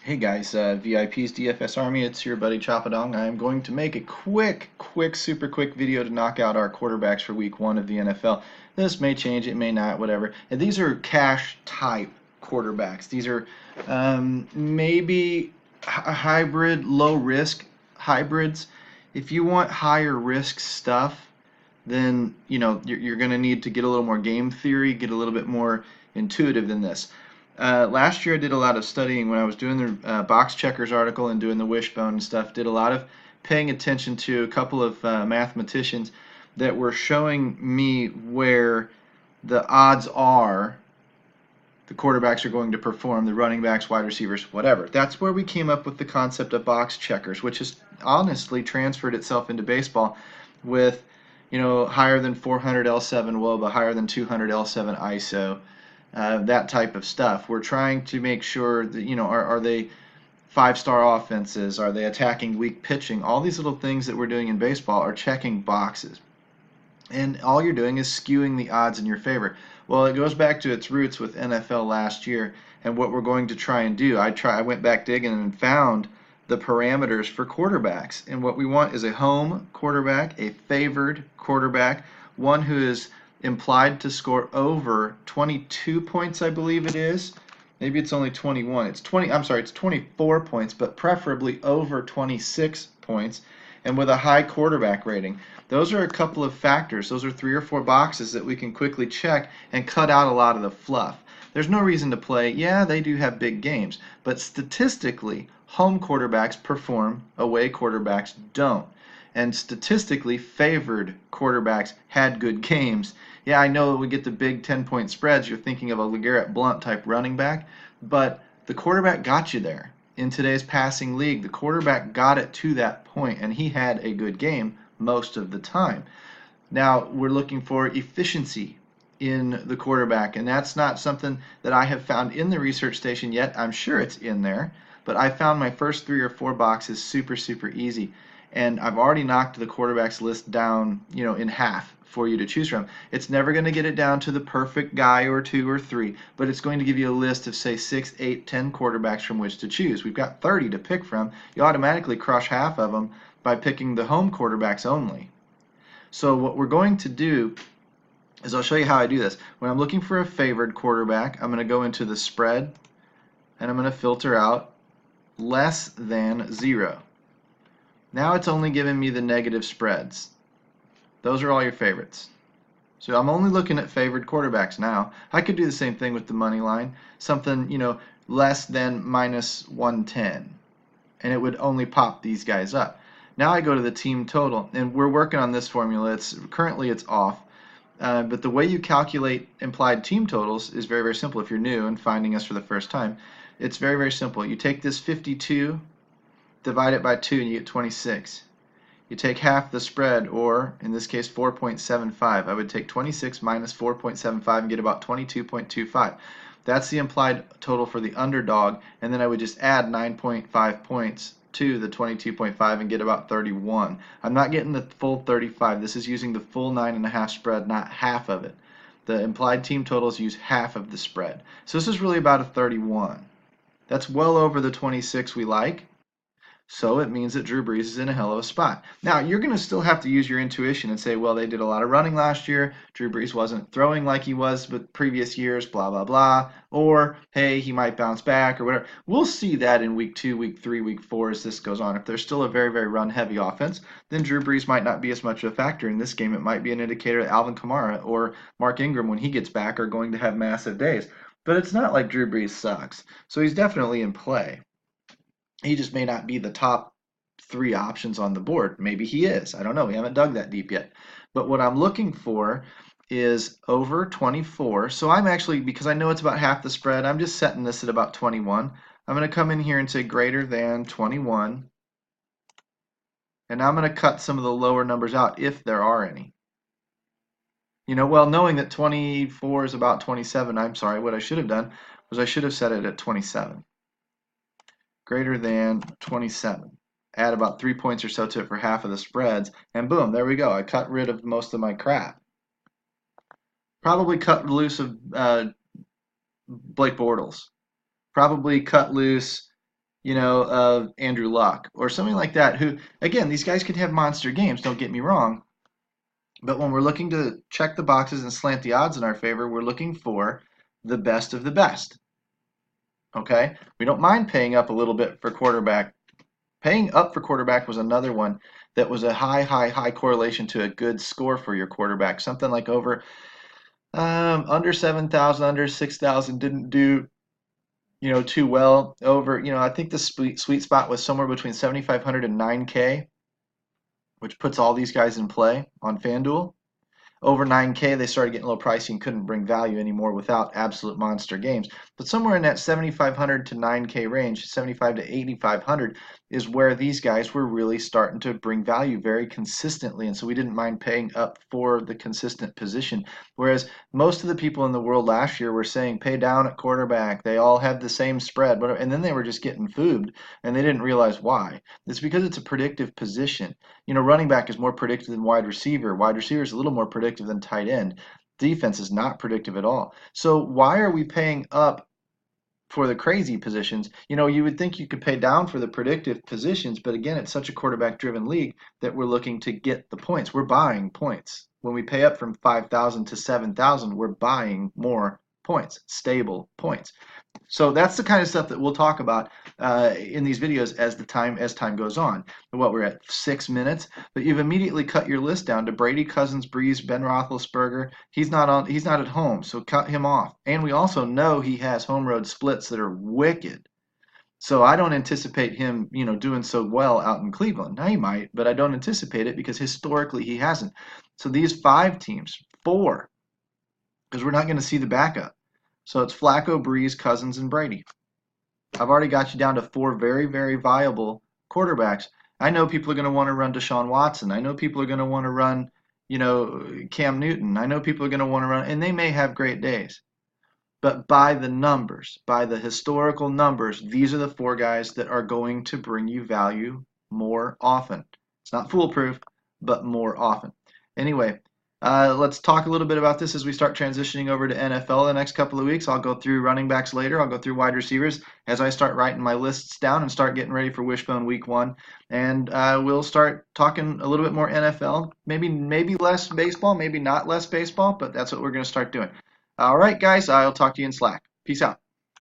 Hey guys, VIP's DFS Army, it's your buddy Chapadong. I'm going to make a super quick video to knock out our quarterbacks for week 1 of the NFL. This may change, it may not, whatever. And these are cash type quarterbacks. These are maybe hybrid, low risk hybrids. If you want higher risk stuff, then you're going to need to get a little more game theory, get a little bit more intuitive than this. Last year I did a lot of studying when I was doing the box checkers article and doing the wishbone and stuff. Did a lot of paying attention to a couple of mathematicians that were showing me where the odds are the quarterbacks are going to perform, the running backs, wide receivers, whatever. That's where we came up with the concept of box checkers, which has honestly transferred itself into baseball with, higher than 400 L7 WOBA, higher than 200 L7 ISO, that type of stuff. We're trying to make sure that, are they five-star offenses? Are they attacking weak pitching? All these little things that we're doing in baseball are checking boxes. And all you're doing is skewing the odds in your favor. Well, it goes back to its roots with NFL last year, and what we're going to try and do. I went back digging and found the parameters for quarterbacks. And what we want is a home quarterback, a favored quarterback, one who is implied to score over 22 points, I believe it is. Maybe it's only 21. It's 24 points, but preferably over 26 points and with a high quarterback rating. Those are a couple of factors. Those are 3 or 4 boxes that we can quickly check and cut out a lot of the fluff. There's no reason to play. Yeah, they do have big games, but statistically, home quarterbacks perform, away quarterbacks don't. And statistically, favored quarterbacks had good games. Yeah, I know that we get the big 10-point spreads. You're thinking of a LeGarrette Blount type running back, but the quarterback got you there. In today's passing league, the quarterback got it to that point, and he had a good game most of the time. Now, we're looking for efficiency in the quarterback, and that's not something that I have found in the research station yet. I'm sure it's in there, but I found my first 3 or 4 boxes super easy, and I've already knocked the quarterbacks list down, in half for you to choose from. It's never going to get it down to the perfect guy or 2 or 3, but it's going to give you a list of, say, 6, 8, 10 quarterbacks from which to choose. We've got 30 to pick from. You automatically crush half of them by picking the home quarterbacks only. So what we're going to do is I'll show you how I do this. When I'm looking for a favored quarterback, I'm going to go into the spread, and I'm going to filter out less than 0. Now it's only giving me the negative spreads. Those are all your favorites. So I'm only looking at favored quarterbacks now. I could do the same thing with the money line, something, less than minus 110, and it would only pop these guys up. Now I go to the team total, and we're working on this formula. Currently it's off, but the way you calculate implied team totals is very simple. If you're new and finding us for the first time, it's very simple. You take this 52, divide it by 2, and you get 26. You take half the spread, or in this case 4.75. I would take 26 minus 4.75 and get about 22.25. That's the implied total for the underdog, and then I would just add 9.5 points to the 22.5 and get about 31. I'm not getting the full 35. This is using the full 9.5 spread, not half of it. The implied team totals use half of the spread. So this is really about a 31. That's well over the 26 we like. So it means that Drew Brees is in a hell of a spot. Now, you're going to still have to use your intuition and say, well, they did a lot of running last year. Drew Brees wasn't throwing like he was with previous years, blah, blah, blah. Or, hey, he might bounce back or whatever. We'll see that in week 2, week 3, week 4 as this goes on. If there's still a very run-heavy offense, then Drew Brees might not be as much of a factor in this game. It might be an indicator that Alvin Kamara or Mark Ingram, when he gets back, are going to have massive days. But it's not like Drew Brees sucks. So he's definitely in play. He just may not be the top 3 options on the board. Maybe he is. I don't know. We haven't dug that deep yet. But what I'm looking for is over 24. So I'm actually, because I know it's about half the spread, I'm just setting this at about 21. I'm going to come in here and say greater than 21. And I'm going to cut some of the lower numbers out if there are any. Well, knowing that 24 is about 27, I'm sorry, what I should have done was I should have set it at 27. Greater than 27. Add about 3 points or so to it for half of the spreads, and boom, there we go. I cut rid of most of my crap. Probably cut loose of Blake Bortles. Probably cut loose of Andrew Luck or something like that, who, again, these guys could have monster games, don't get me wrong, but when we're looking to check the boxes and slant the odds in our favor, we're looking for the best of the best. Okay? We don't mind paying up a little bit for quarterback. Paying up for quarterback was another one that was a high correlation to a good score for your quarterback. Something like over under 7,000, under 6,000 didn't do too well. Over, I think the sweet spot was somewhere between 7,500 and 9K, which puts all these guys in play on Fanduel. Over 9K, they started getting a little pricey and couldn't bring value anymore without absolute monster games. But somewhere in that 7,500 to 9K range, 75 to 8,500, is where these guys were really starting to bring value very consistently. And so we didn't mind paying up for the consistent position. Whereas most of the people in the world last year were saying pay down at quarterback. They all have the same spread, and then they were just getting foobed and they didn't realize why. It's because it's a predictive position. Running back is more predictive than wide receiver. Wide receiver is a little more predictive than tight end. Defense is not predictive at all. So why are we paying up for the crazy positions? You would think you could pay down for the predictive positions, but again, it's such a quarterback-driven league that we're looking to get the points. We're buying points. When we pay up from 5,000 to 7,000, we're buying more points, stable points. So that's the kind of stuff that we'll talk about in these videos as time goes on. We're at 6 minutes, but you've immediately cut your list down to Brady, Cousins, Breeze, Ben Roethlisberger. He's not at home, so cut him off. And we also know he has home road splits that are wicked. So I don't anticipate him, doing so well out in Cleveland. Now he might, but I don't anticipate it because historically he hasn't. So these 4, because we're not going to see the backup. So it's Flacco, Breeze, Cousins, and Brady. I've already got you down to 4 very, very viable quarterbacks. I know people are going to want to run Deshaun Watson. I know people are going to want to run, Cam Newton. I know people are going to want to run, and they may have great days. But by the numbers, by the historical numbers, these are the 4 guys that are going to bring you value more often. It's not foolproof, but more often. Anyway, let's talk a little bit about this as we start transitioning over to NFL the next couple of weeks. I'll go through running backs later. I'll go through wide receivers as I start writing my lists down and start getting ready for Wishbone Week 1. And we'll start talking a little bit more NFL, maybe less baseball, maybe not less baseball, but that's what we're going to start doing. All right, guys, I'll talk to you in Slack. Peace out.